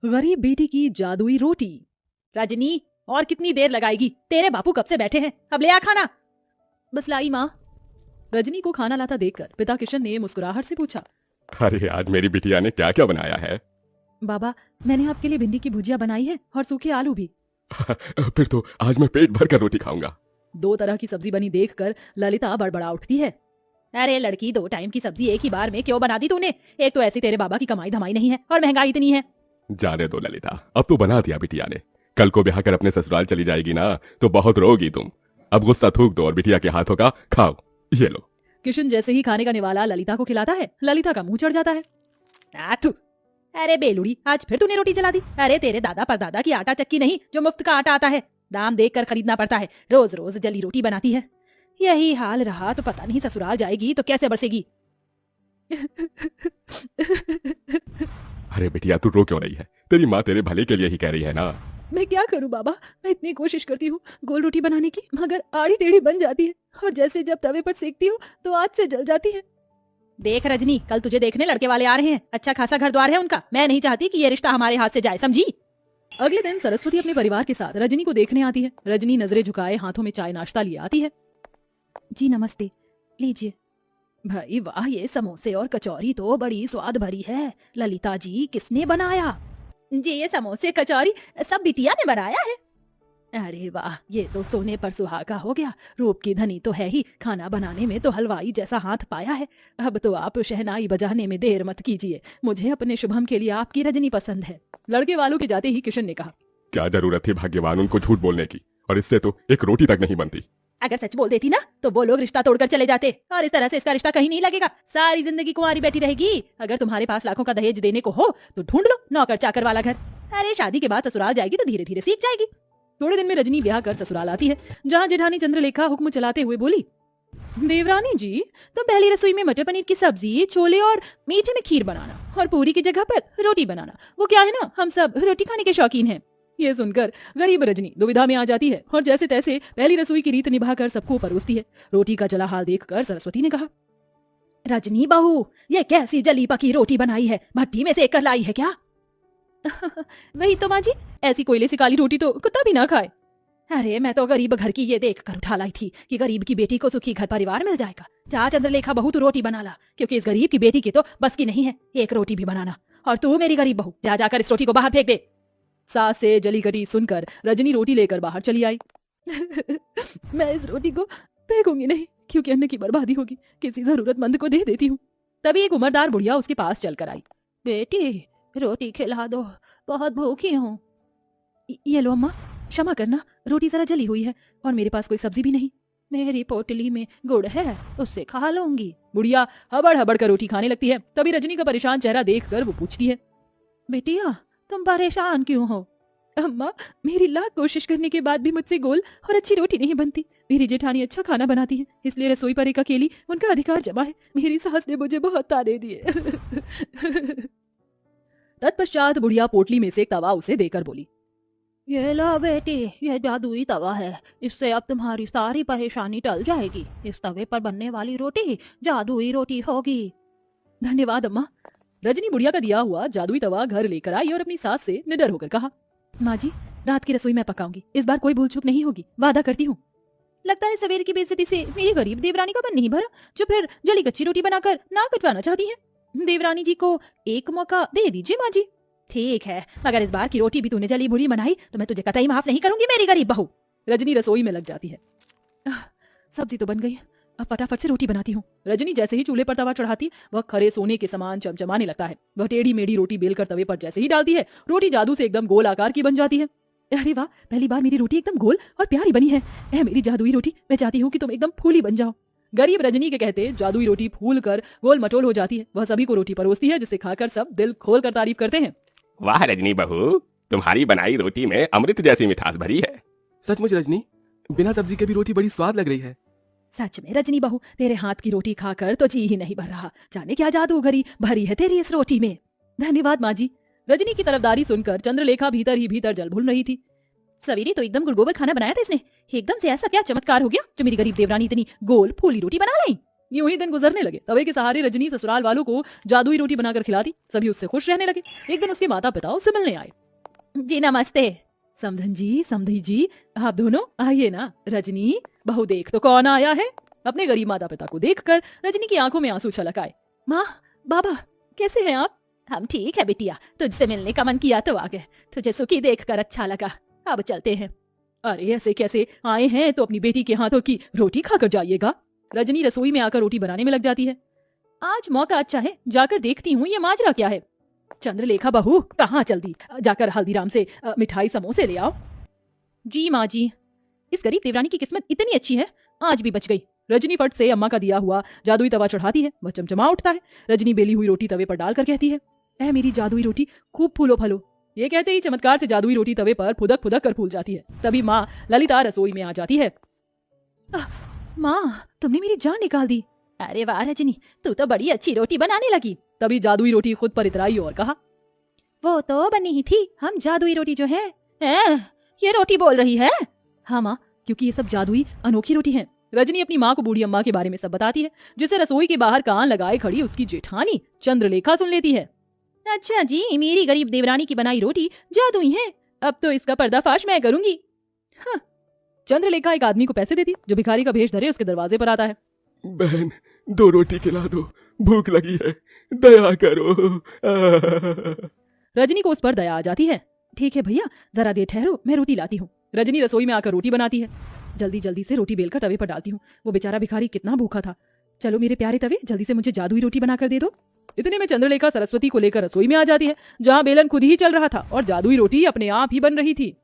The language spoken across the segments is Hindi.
गरीब बेटी की जादुई रोटी। रजनी, और कितनी देर लगाएगी? तेरे बापू कब से बैठे हैं, अब ले आ खाना। बस लाई माँ। रजनी को खाना लाता देखकर पिता किशन ने मुस्कुराहट से पूछा, अरे आज मेरी बिटिया ने क्या क्या बनाया है? बाबा, मैंने आपके लिए भिंडी की भुजिया बनाई है और सूखे आलू भी। फिर तो आज मैं पेट भर कर रोटी खाऊंगा। 2 तरह की सब्जी बनी देखकर ललिता बड़बड़ा उठती है। अरे लड़की, 2 टाइम की सब्जी एक ही बार में क्यों बना दी तूने? एक तो ऐसी तेरे बाबा की कमाई धमाई नहीं है और महंगाई इतनी है। जाने दो ललिता, अब तो बना दिया बिटिया ने। कल को ब्याह कर अपने ससुराल चली जाएगी ना तो बहुत रोगी तुम। अब गुस्सा थूक दो और बिटिया के हाथों का खाओ, ये लो। किशन जैसे ही खाने का निवाला ललिता को खिलाता है, ललिता का मुंह चढ़ जाता है। आथू! अरे बेलुड़ी, आज फिर तूने रोटी जला दी। अरे तेरे दादा परदादा की आटा चक्की नहीं जो मुफ्त का आटा आता है, दाम देख कर खरीदना पड़ता है। रोज रोज जली रोटी बनाती है। यही हाल रहा तो पता नहीं ससुराल जाएगी तो कैसे बरसेगी। अरे बिटिया तू रो क्यों रही है? तेरी माँ तेरे भले के लिए ही कह रही है ना। मैं क्या करूं बाबा, मैं इतनी कोशिश करती हूँ गोल रोटी बनाने की, मगर आड़ी टेढ़ी बन जाती है और जैसे जब तवे पर सेकती हूँ तो आग से जल जाती है। देख रजनी, कल तुझे देखने लड़के वाले आ रहे हैं। अच्छा खासा घर द्वार है उनका। मैं नहीं चाहती कि ये रिश्ता हमारे हाथ से जाए, समझी? अगले दिन सरस्वती अपने परिवार के साथ रजनी को देखने आती है। रजनी नजरें झुकाए हाथों में चाय नाश्ता लिए आती है। जी नमस्ते, लीजिए। भाई वाह, ये समोसे और कचौरी तो बड़ी स्वाद भरी है। ललिता जी, किसने बनाया? जी ये समोसे कचौरी सब बिटिया ने बनाया है। अरे वाह, ये तो सोने पर सुहागा हो गया। रूप की धनी तो है ही, खाना बनाने में तो हलवाई जैसा हाथ पाया है। अब तो आप शहनाई बजाने में देर मत कीजिए। मुझे अपने शुभम के लिए आपकी रजनी पसंद है। लड़के वालों के जाते ही किशन ने कहा, क्या जरूरत थी भाग्यवान उनको झूठ बोलने की, और इससे तो एक रोटी तक नहीं बनती। अगर सच बोल देती ना तो वो लोग रिश्ता तोड़कर चले जाते और इस तरह से इसका रिश्ता कहीं नहीं लगेगा। सारी जिंदगी कुंवारी बैठी रहेगी। अगर तुम्हारे पास लाखों का दहेज देने को हो तो ढूंढ लो नौकर चाकर वाला घर। अरे शादी के बाद ससुराल जाएगी तो धीरे धीरे सीख जाएगी। थोड़े दिन में रजनी ब्याह कर ससुराल आती है, जहाँ जेठानी चंद्रलेखा हुक्म चलाते हुए बोली, देवरानी जी, तो पहली रसोई में मटर पनीर की सब्जी, छोले और मीठे में खीर बनाना और पूरी की जगह पर रोटी बनाना। वो क्या है ना, हम सब रोटी खाने के शौकीन हैं। ये सुनकर गरीब रजनी दुविधा में आ जाती है और जैसे तैसे पहली रसोई की रीत निभाकर सबको परोसती है। रोटी का जला हाल देखकर सरस्वती ने कहा, रजनी बहू, ये कैसी जली पकी रोटी बनाई है? भट्टी में सेक कर लाई है क्या? वही तो माँ जी, ऐसी कोयले से काली रोटी तो कुत्ता भी ना खाए। अरे मैं तो गरीब घर की ये देख कर उठा लाई थी कि गरीब की बेटी को सुखी घर परिवार मिल जाएगा। जा चंद्रलेखा बहू, तू रोटी बना ला, क्योंकि इस गरीब की बेटी की तो बस की नहीं है एक रोटी भी बनाना। और तू मेरी गरीब बहू, जा जाकर इस रोटी को बाहर फेंक दे। सास से जली कटी सुनकर रजनी रोटी लेकर बाहर चली आई। मैं इस रोटी को फेंकूंगी नहीं, क्योंकि अन्न की बर्बादी होगी। किसी जरूरतमंद को दे देती हूँ। तभी एक उम्रदार बुढ़िया उसके पास चलकर आई। बेटी, रोटी खिला दो, बहुत भूखी हूँ। ये लो अम्मा, क्षमा करना, रोटी जरा जली हुई है और मेरे पास कोई सब्जी भी नहीं। मेरी पोटली में गुड़ है, उससे खा लूंगी। बुढ़िया हबड़ हबड़ कर रोटी खाने लगती है। तभी रजनी का परेशान चेहरा देखकर वो पूछती है, बेटिया तुम परेशान क्यों हो? अम्मा, मेरी लाख कोशिश करने के बाद भी मुझसे गोल और अच्छी रोटी नहीं बनती। मेरी जेठानी अच्छा खाना बनाती है, इसलिए रसोई पर एक अकेली उनका अधिकार जमा है। मेरी सास ने मुझे बहुत ताने दिए। तत्पश्चात बुढ़िया पोटली में से एक तवा उसे देकर बोली, ये लो बेटी, ये जादुई तवा है। इससे अब तुम्हारी सारी परेशानी टल जाएगी। इस तवे पर बनने वाली रोटी जादुई रोटी होगी। धन्यवाद अम्मा। रजनी बुढ़िया का दिया हुआ जादुई तवा घर लेकर आई और अपनी सास से निडर होकर कहा, माँ जी, रात की रसोई मैं पकाऊंगी। इस बार कोई भूल चूक नहीं होगी, वादा करती हूँ। लगता है सवेर की बेइज्जती से मेरी गरीब देवरानी का मन नहीं भरा, जो फिर जली कच्ची रोटी बनाकर नाक कटवाना चाहती है। देवरानी जी को एक मौका दे दीजिए माँ जी। ठीक है, मगर इस बार की रोटी भी तूने जली बुरी बनाई तो मैं तुझे कतई माफ नहीं करूंगी मेरी गरीब बहू। रजनी रसोई में लग जाती है। सब्जी तो बन गई, अब फटाफट से रोटी बनाती हूँ। रजनी जैसे ही चूल्हे पर तवा चढ़ाती, वह खरे सोने के समान चमचमाने लगता है। वह टेढ़ी मेढ़ी रोटी बेलकर तवे पर जैसे ही डालती है, रोटी जादू से एकदम गोल आकार की बन जाती है। अरे वाह, पहली बार मेरी रोटी एकदम गोल और प्यारी बनी है। ऐ मेरी जादुई रोटी, मैं चाहती हूँ कि तुम एकदम फूली बन जाओ। गरीब रजनी के कहते जादुई रोटी फूल कर गोल मटोल हो जाती है। वह सभी को रोटी परोसती है, जिसे खाकर सब दिल खोल कर तारीफ करते हैं। वाह रजनी बहू, तुम्हारी बनाई रोटी में अमृत जैसी मिठास भरी है। सचमुच रजनी, बिना सब्जी के भी रोटी बड़ी स्वाद लग रही है। सच में रजनी बहू, तेरे हाथ की रोटी खाकर तो जी ही नहीं भर रहा। जाने क्या जादूगरी भरी है तेरी इस रोटी में। धन्यवाद माँ जी। रजनी की तरफदारी सुनकर चंद्रलेखा भीतर ही भीतर जल भूल रही थी। सवेरे तो एकदम गुड़गोबर खाना बनाया था इसने, एकदम से ऐसा क्या चमत्कार हो गया जो मेरी गरीब देवरानी इतनी गोल फूली रोटी बना लाई। यूं ही दिन गुजरने लगे। तवे के सहारे रजनी ससुराल वालों को जादुई रोटी बनाकर खिलाती। सभी उससे खुश रहने लगे। एक दिन उसके माता पिता उससे मिलने आए। जी नमस्ते। समधन जी, समधी जी, आप दोनों आइए ना। रजनी, बहू देख तो कौन आया है। अपने गरीब माता पिता को देखकर रजनी की आंखों में आंसू छलक आए। माँ, बाबा, कैसे हैं आप? हम ठीक है बिटिया, तुझसे मिलने का मन किया तो आ गए। तुझे सुखी देखकर अच्छा लगा। अब चलते हैं। अरे ऐसे कैसे आए हैं, तो अपनी बेटी के हाथों की रोटी खाकर जाइएगा। रजनी रसोई में आकर रोटी बनाने में लग जाती है। आज मौका अच्छा है, जाकर देखती हूँ ये माजरा क्या है। चंद्रलेखा बहू, कहाँ चल दी? जाकर हल्दीराम से मिठाई समोसे ले आओ। जी माँ जी। इस गरीब देवरानी की किस्मत इतनी अच्छी है, आज भी बच गई। रजनी फट से अम्मा का दिया हुआ जादुई तवा चढ़ाती है। वह चमचमा उठता है। रजनी बेली हुई रोटी तवे पर डालकर कहती है, ऐ मेरी जादुई रोटी, खूब फूलो फलो। ये कहते ही चमत्कार से जादुई रोटी तवे पर फुदक फुदक कर फूल जाती है। तभी माँ ललिता रसोई में आ जाती है। माँ, तुमने मेरी जान निकाल दी। अरे वाह रजनी, तू तो बड़ी अच्छी रोटी बनाने लगी। तभी जादुई रोटी खुद पर इतराई और कहा, वो तो बनी ही थी, हम जादुई रोटी जो है। ये रोटी बोल रही है? हाँ माँ, क्योंकि ये सब जादुई अनोखी रोटी है। रजनी अपनी माँ को बूढ़ी अम्मा के बारे में सब बताती है, जिसे रसोई के बाहर कान लगाए खड़ी उसकी जेठानी चंद्रलेखा सुन लेती है। अच्छा जी, मेरी गरीब देवरानी की बनाई रोटी जादुई है। अब तो इसका पर्दाफाश मैं करूंगी। हाँ। चंद्रलेखा एक आदमी को पैसे देती, जो भिखारी का भेष धरे उसके दरवाजे पर आता है। बहन, 2 रोटी खिला दो, भूख लगी है, दया करो। रजनी को उस पर दया आ जाती है। ठीक है भैया, जरा देर ठहरो, मैं रोटी लाती हूँ। रजनी रसोई में आकर रोटी बनाती है। जल्दी जल्दी से रोटी बेलकर तवे पर डालती हूँ। वो बेचारा भिखारी कितना भूखा था। चलो मेरे प्यारे तवे, जल्दी से मुझे जादुई रोटी बनाकर दे दो। इतने में चंद्रलेखा सरस्वती को लेकर रसोई में आ जाती है, जहाँ बेलन खुद ही चल रहा था और जादुई रोटी अपने आप ही बन रही थी।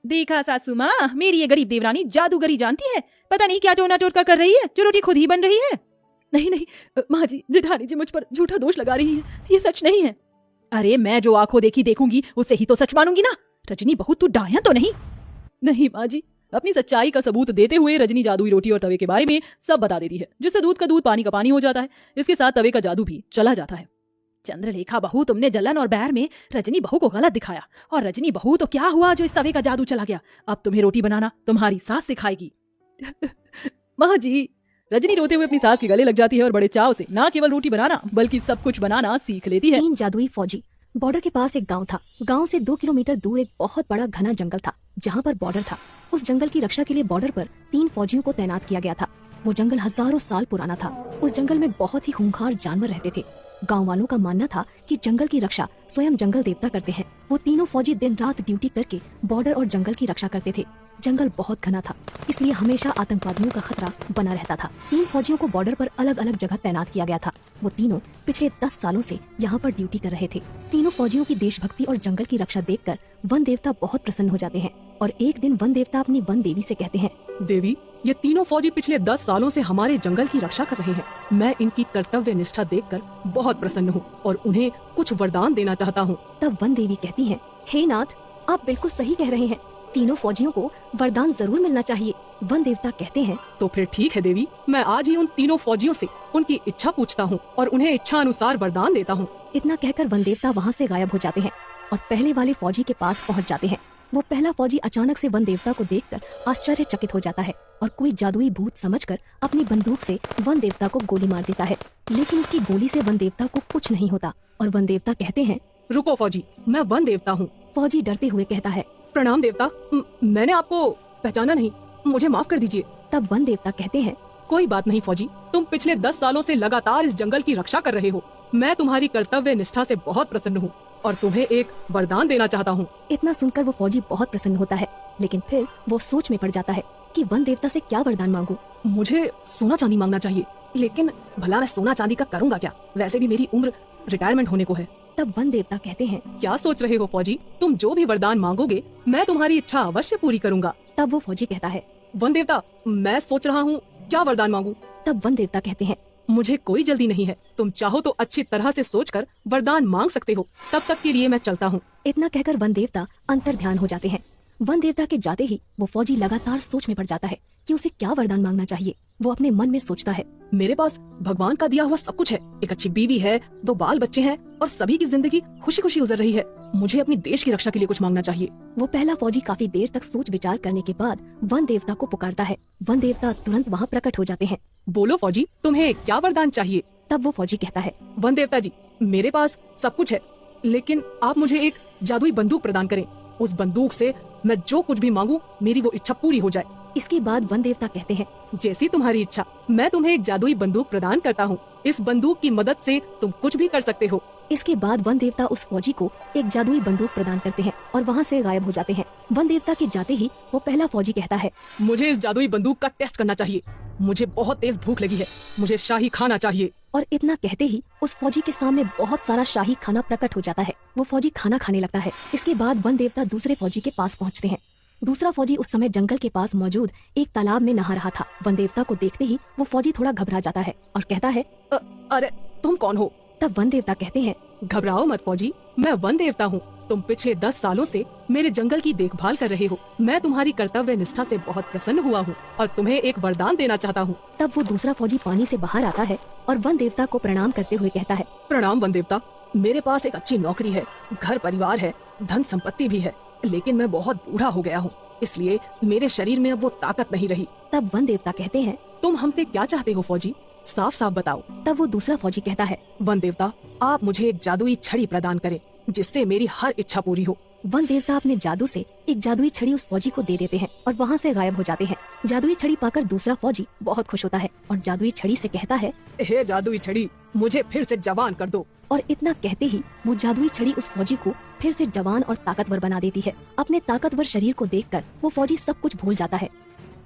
देखा सासू माँ, मेरी ये गरीब देवरानी जादूगरी जानती है। पता नहीं क्या टोना टोटका कर रही है, जो रोटी खुद ही बन रही है। नहीं नहीं माँ जी, जेठानी जी मुझ पर झूठा दोष लगा रही है, ये सच नहीं है। अरे मैं जो आंखों देखी देखूंगी, उससे ही तो सच मानूंगी ना। रजनी बहू, तू डाया तो नहीं? नहीं माँ जी। अपनी सच्चाई का सबूत देते हुए रजनी जादुई रोटी और तवे के बारे में सब बता देती है, जिससे दूध का दूध पानी का पानी हो जाता है। इसके साथ तवे का जादू भी चला जाता है। चंद्रलेखा बहू, तुमने जलन और बैर में रजनी बहू को गलत दिखाया। और रजनी बहू, तो क्या हुआ जो इस तवे का जादू चला गया? अब तुम्हें रोटी बनाना तुम्हारी सास सिखाएगी। माँ जी। रजनी रोते हुए अपनी सास के गले लग जाती है और बड़े चाव से ना केवल रोटी बनाना बल्कि सब कुछ बनाना सीख लेती है। 3 जादुई फौजी। बॉर्डर के पास एक गांव था। गांव से 2 किलोमीटर दूर एक बहुत बड़ा घना जंगल था, जहां पर बॉर्डर था। उस जंगल की रक्षा के लिए बॉर्डर पर 3 फौजियों को तैनात किया गया था। वो जंगल हजारों साल पुराना था। उस जंगल में बहुत ही खूंखार जानवर रहते थे। गांव वालों का मानना था कि जंगल की रक्षा स्वयं जंगल देवता करते हैं। वो तीनों फौजी दिन रात ड्यूटी करके बॉर्डर और जंगल की रक्षा करते थे। जंगल बहुत घना था, इसलिए हमेशा आतंकवादियों का खतरा बना रहता था। 3 फौजियों को बॉर्डर पर अलग अलग जगह तैनात किया गया था। वो तीनों पिछले 10 सालों से यहाँ पर ड्यूटी कर रहे थे। तीनों फौजियों की देशभक्ति और जंगल की रक्षा देखकर वन देवता बहुत प्रसन्न हो जाते हैं। और एक दिन वन देवता अपनी वन देवी से कहते हैं, देवी, ये तीनों फौजी पिछले 10 सालों से हमारे जंगल की रक्षा कर रहे हैं। मैं इनकी कर्तव्य निष्ठा देखकर बहुत प्रसन्न हूँ और उन्हें कुछ वरदान देना चाहता हूँ। तब वन देवी कहती हैं, हे नाथ, आप बिल्कुल सही कह रहे हैं। तीनों फौजियों को वरदान जरूर मिलना चाहिए। वन देवता कहते हैं, तो फिर ठीक है देवी, मैं आज ही उन तीनों फौजियों से उनकी इच्छा पूछता हूँ और उन्हें इच्छा अनुसार वरदान देता हूँ। इतना कहकर वन देवता वहाँ से गायब हो जाते हैं और पहले वाले फौजी के पास पहुँच जाते हैं। वो पहला फौजी अचानक से वन देवता को देखकर आश्चर्यचकित हो जाता है और कोई जादुई भूत समझकर अपनी बंदूक से वन देवता को गोली मार देता है। लेकिन उसकी गोली से वन देवता को कुछ नहीं होता और वन देवता कहते हैं, रुको फौजी, मैं वन देवता हूँ। फौजी डरते हुए कहता है, प्रणाम देवता, मैंने आपको पहचाना नहीं, मुझे माफ कर दीजिए। तब वन देवता कहते हैं, कोई बात नहीं फौजी, तुम पिछले 10 सालों से लगातार इस जंगल की रक्षा कर रहे हो। मैं तुम्हारी कर्तव्य निष्ठा से बहुत प्रसन्न हूँ और तुम्हें एक वरदान देना चाहता हूँ। इतना सुनकर वो फौजी बहुत प्रसन्न होता है, लेकिन फिर वो सोच में पड़ जाता है कि वन देवता से क्या वरदान मांगूं। मुझे सोना चांदी मांगना चाहिए, लेकिन भला मैं सोना चांदी का करूँगा क्या? वैसे भी मेरी उम्र रिटायरमेंट होने को है। तब वन देवता कहते हैं, क्या सोच रहे हो फौजी? तुम जो भी वरदान मांगोगे मैं तुम्हारी इच्छा अवश्य पूरी करूँगा। तब वो फौजी कहता है, वन देवता, मैं सोच रहा हूँ क्या वरदान मांगू। तब वन देवता कहते हैं, मुझे कोई जल्दी नहीं है, तुम चाहो तो अच्छी तरह से सोचकर वरदान मांग सकते हो, तब तक के लिए मैं चलता हूँ। इतना कहकर वन देवता अंतर ध्यान हो जाते हैं। वन देवता के जाते ही वो फौजी लगातार सोच में पड़ जाता है कि उसे क्या वरदान मांगना चाहिए। वो अपने मन में सोचता है, मेरे पास भगवान का दिया हुआ सब कुछ है, एक अच्छी बीवी है, 2 बाल बच्चे हैं और सभी की जिंदगी खुशी खुशी गुजर रही है। मुझे अपनी देश की रक्षा के लिए कुछ मांगना चाहिए। वो पहला फौजी काफी देर तक सोच विचार करने के बाद वन देवता को पुकारता है। वन देवता तुरंत वहाँ प्रकट हो जाते हैं। बोलो फौजी, तुम्हें क्या वरदान चाहिए? तब वो फौजी कहता है, वन देवता जी, मेरे पास सब कुछ है, लेकिन आप मुझे एक जादुई बंदूक प्रदान करें। उस बंदूक से मैं जो कुछ भी मांगू मेरी वो इच्छा पूरी हो जाए। इसके बाद वन देवता कहते हैं, जैसी तुम्हारी इच्छा, मैं तुम्हें एक जादुई बंदूक प्रदान करता हूँ। इस बंदूक की मदद से तुम कुछ भी कर सकते हो। इसके बाद वन देवता उस फौजी को एक जादुई बंदूक प्रदान करते हैं और वहाँ से गायब हो जाते हैं। वन देवता के जाते ही वो पहला फौजी कहता है, मुझे इस जादुई बंदूक का टेस्ट करना चाहिए। मुझे बहुत तेज भूख लगी है, मुझे शाही खाना चाहिए। और इतना कहते ही उस फौजी के सामने बहुत सारा शाही खाना प्रकट हो जाता है। वो फौजी खाना खाने लगता है। इसके बाद वन देवता दूसरे फौजी के पास पहुँचते हैं। दूसरा फौजी उस समय जंगल के पास मौजूद एक तालाब में नहा रहा था। वन देवता को देखते ही वो फौजी थोड़ा घबरा जाता है और कहता है, अरे तुम कौन हो? तब वन देवता कहते हैं, घबराओ मत फौजी, मैं वन देवता हूँ। तुम पिछले 10 सालों से मेरे जंगल की देखभाल कर रहे हो। मैं तुम्हारी कर्तव्य निष्ठा से बहुत प्रसन्न हुआ हूँ और तुम्हें एक वरदान देना चाहता हूँ। तब वो दूसरा फौजी पानी से बाहर आता है और वन देवता को प्रणाम करते हुए कहता है, प्रणाम वन देवता, मेरे पास एक अच्छी नौकरी है, घर परिवार है, धन संपत्ति भी है, लेकिन मैं बहुत बूढ़ा हो गया हूँ, इसलिए मेरे शरीर में अब वो ताकत नहीं रही। तब वन देवता कहते हैं, तुम हमसे क्या चाहते हो फौजी? साफ साफ बताओ। तब वो दूसरा फौजी कहता है, वन देवता, आप मुझे एक जादुई छड़ी प्रदान करें जिससे मेरी हर इच्छा पूरी हो। वन देवता अपने जादू से एक जादुई छड़ी उस फौजी को दे देते हैं और वहाँ से गायब हो जाते हैं। जादुई छड़ी पाकर दूसरा फौजी बहुत खुश होता है और जादुई छड़ी से कहता है, हे जादुई छड़ी, मुझे फिर से जवान कर दो। और इतना कहते ही वो जादुई छड़ी उस फौजी को फिर से जवान और ताकतवर बना देती है। अपने ताकतवर शरीर को देखकर वो फौजी सब कुछ भूल जाता है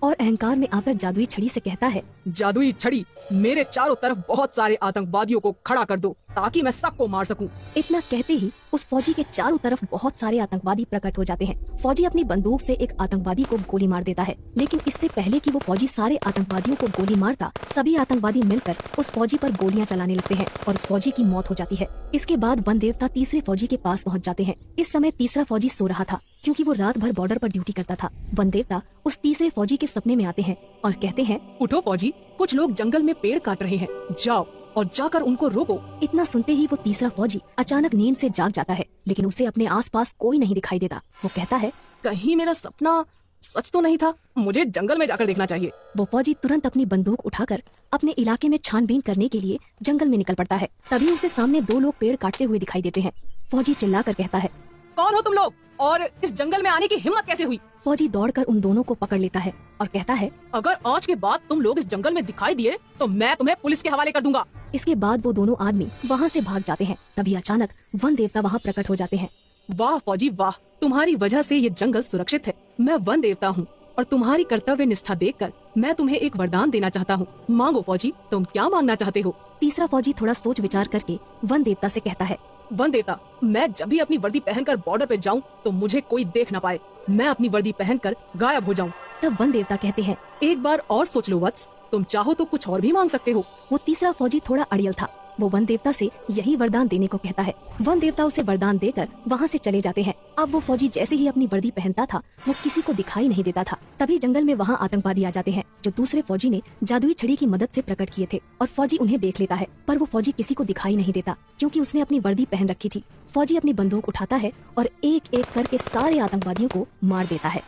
और अहंकार में आकर जादुई छड़ी से कहता है, जादुई छड़ी, मेरे चारों तरफ बहुत सारे आतंकवादियों को खड़ा कर दो ताकि मैं सबको मार सकूं। इतना कहते ही उस फौजी के चारों तरफ बहुत सारे आतंकवादी प्रकट हो जाते हैं। फौजी अपनी बंदूक से एक आतंकवादी को गोली मार देता है, लेकिन इससे पहले कि वो फौजी सारे आतंकवादियों को गोली मारता, सभी आतंकवादी मिलकर उस फौजी पर गोलियां चलाने लगते हैं और उस फौजी की मौत हो जाती है। इसके बाद वन देवता तीसरे फौजी के पास पहुंच जाते हैं। इस समय तीसरा फौजी सो रहा था क्योंकि वो रात भर बॉर्डर पर ड्यूटी करता था। वन देवता उस तीसरे फौजी के सपने में आते हैं और कहते हैं, उठो फौजी, कुछ लोग जंगल में पेड़ काट रहे हैं, जाओ और जाकर उनको रोको। इतना सुनते ही वो तीसरा फौजी अचानक नींद से जाग जाता है, लेकिन उसे अपने आसपास कोई नहीं दिखाई देता। वो कहता है, कहीं मेरा सपना सच तो नहीं था, मुझे जंगल में जाकर देखना चाहिए। वो फौजी तुरंत अपनी बंदूक उठाकर अपने इलाके में छानबीन करने के लिए जंगल में निकल पड़ता है। तभी उसे सामने 2 लोग पेड़ काटते हुए दिखाई देते हैं। फौजी चिल्लाकर कहता है, कौन हो तुम लोग और इस जंगल में आने की हिम्मत कैसे हुई? फौजी दौड़कर उन दोनों को पकड़ लेता है और कहता है, अगर आज के बाद तुम लोग इस जंगल में दिखाई दिए तो मैं तुम्हें पुलिस के हवाले कर दूंगा। इसके बाद वो दोनों आदमी वहाँ से भाग जाते हैं। तभी अचानक वन देवता वहाँ प्रकट हो जाते हैं। वाह फौजी वाह, तुम्हारी वजह से ये जंगल सुरक्षित है। मैं वन देवता हूँ और तुम्हारी कर्तव्य निष्ठा देखकर मैं तुम्हें एक वरदान देना चाहता हूँ। मांगो फौजी, तुम क्या मांगना चाहते हो? तीसरा फौजी थोड़ा सोच विचार करके वन देवता से कहता है, वन देवता, मैं जब भी अपनी वर्दी पहनकर बॉर्डर पे जाऊं तो मुझे कोई देख न पाए, मैं अपनी वर्दी पहनकर गायब हो जाऊं। तब वन देवता कहते हैं, एक बार और सोच लो वत्स, तुम चाहो तो कुछ और भी मांग सकते हो। वो तीसरा फौजी थोड़ा अड़ियल था। वो वन देवता से यही वरदान देने को कहता है। वन देवता उसे वरदान देकर वहाँ से चले जाते हैं। अब वो फौजी जैसे ही अपनी वर्दी पहनता था वो किसी को दिखाई नहीं देता था। तभी जंगल में वहाँ आतंकवादी आ जाते हैं जो दूसरे फौजी ने जादुई छड़ी की मदद से प्रकट किए थे और फौजी उन्हें देख लेता है, पर वो फौजी किसी को दिखाई नहीं देता क्योंकि उसने अपनी वर्दी पहन रखी थी। फौजी अपनी बंदूक उठाता है और एक एक करके सारे आतंकवादियों को मार देता है।